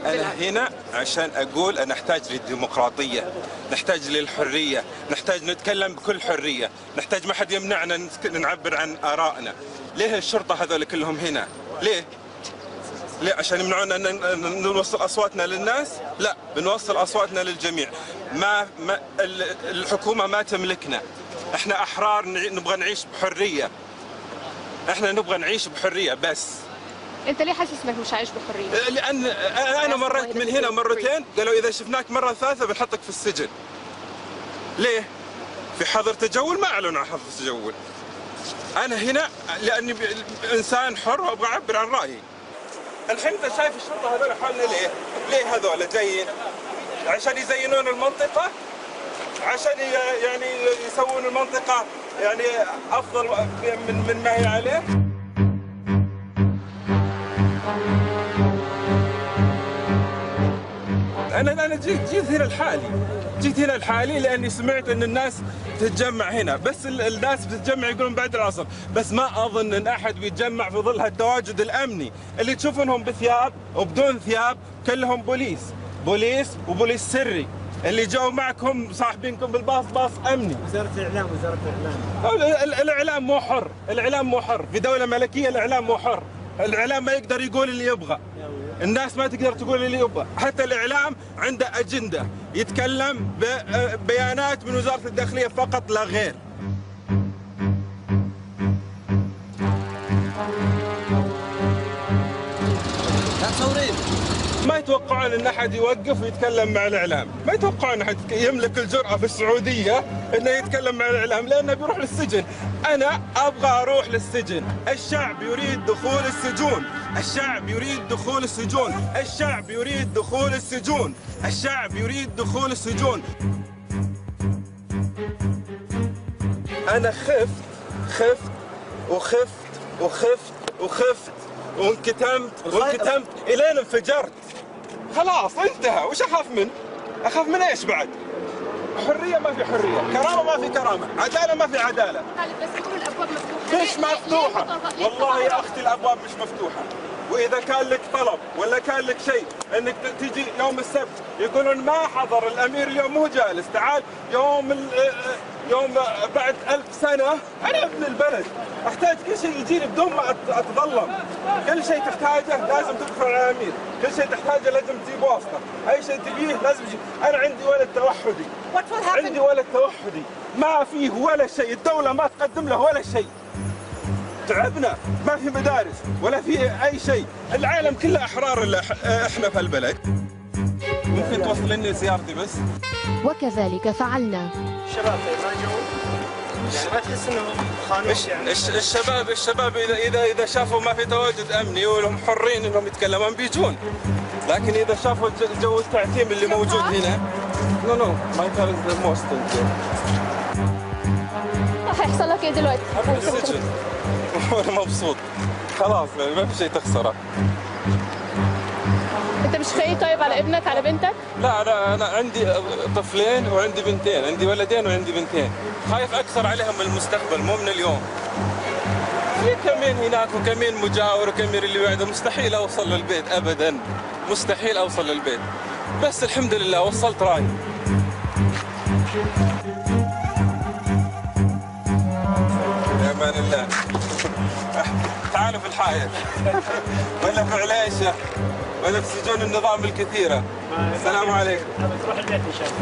أنا هنا عشان أقول أنا نحتاج للديمقراطية، نحتاج للحرية، نحتاج نتكلم بكل حرية، نحتاج ما حد يمنعنا نعبر عن آرائنا. ليه الشرطة هذول كلهم هنا؟ ليه؟ عشان يمنعونا أن نوصل أصواتنا للناس؟ لا، بنوصل أصواتنا للجميع. الحكومة ما تملكنا، احنا أحرار، نبغى نعيش بحرية، احنا نبغى نعيش بحرية بس. انت ليه حاسس انك مش عايش بحريه؟ لان انا مريت من هنا مرتين، قالوا اذا شفناك مره ثالثه بنحطك في السجن. ليه؟ في حظر تجول، ما اعلنوا عن حظر تجول. انا هنا لاني انسان حر وابغى اعبر عن رايي. الحين انت شايف الشرطه هذول حولنا ليه؟ ليه هذول جايين؟ عشان يزينون المنطقه؟ عشان يعني يسوون المنطقه يعني افضل من ما هي عليه؟ أنا جيت هنا لحالي لأني سمعت أن الناس تتجمع هنا، بس الناس بتتجمع يقولون بعد العصر، بس ما أظن أن أحد بيتجمع في ظل هالتواجد الأمني اللي تشوفونهم بثياب وبدون ثياب، كلهم بوليس وبوليس سري، اللي جو معكم صاحبينكم بالباص باص أمني. وزارة الإعلام الإعلام مو حر في دولة ملكية. الإعلام مو حر، الإعلام ما يقدر يقول اللي يبغى، الناس ما تقدر تقول اللي يبغى. حتى الإعلام عنده أجندة، يتكلم ببيانات من وزارة الداخلية فقط لا غير. ما يتوقعون ان احد يوقف ويتكلم مع الاعلام، ما يتوقعون احد يملك الجرأة في السعودية انه يتكلم مع الاعلام لانه بيروح للسجن. انا ابغى اروح للسجن، الشعب يريد دخول السجون، الشعب يريد دخول السجون، الشعب يريد دخول السجون، الشعب يريد دخول السجون. انا خفت وانكتمت الين انفجرت. خلاص انتهى، وش اخاف منه؟ اخاف من ايش بعد؟ حرية ما في حرية، كرامة ما في كرامة، عدالة ما في عدالة. بس يقولوا الابواب مفتوحة. مش مفتوحة، والله يا اختي الابواب مش مفتوحة. واذا كان لك طلب ولا كان لك شيء انك تجي يوم السبت، يقولون ما حضر الامير اليوم، مو جالس، تعال يوم بعد 1000 سنة. أنا ابن البلد، أحتاج كل شيء يجيني بدون ما أتظلم. كل شيء تحتاجه لازم تدخل على الأمير، كل شيء تحتاجه لازم تجيب واسطة، أي شيء تبيه لازم تجيب. أنا عندي ولد توحدي، ما فيه ولا شيء، الدولة ما تقدم له ولا شيء. تعبنا، ما في مدارس ولا في أي شيء، العالم كله أحرار إلا إحنا في البلد. ممكن توصلني سيارتي بس؟ وكذلك فعلنا. الشباب ما يجون، يعني ما تحس انهم خانوك يعني؟ الشباب اذا شافوا ما في تواجد امني ولهم حرين انهم يتكلمون بيجون، لكن اذا شافوا جو التعتيم اللي موجود هنا، نو ما يكون موست. هيحصل لك ايه دلوقتي؟ السجن. وانا مبسوط خلاص، ما في شيء تخسره. انت مش خايف طيب على ابنك، على بنتك؟ لا انا عندي طفلين وعندي بنتين، عندي ولدين وعندي بنتين، خايف اكثر عليهم من المستقبل مو من اليوم. في كمين هناك وكمين مجاور وكمين اللي بعده، مستحيل اوصل للبيت ابدا، مستحيل اوصل للبيت، بس الحمد لله وصلت راي. يا امان الله. تعالوا في الحائط ولا في عليشه ولا في سجون النظام الكثيرة. السلام عليكم. تروح البيت ان شاء الله.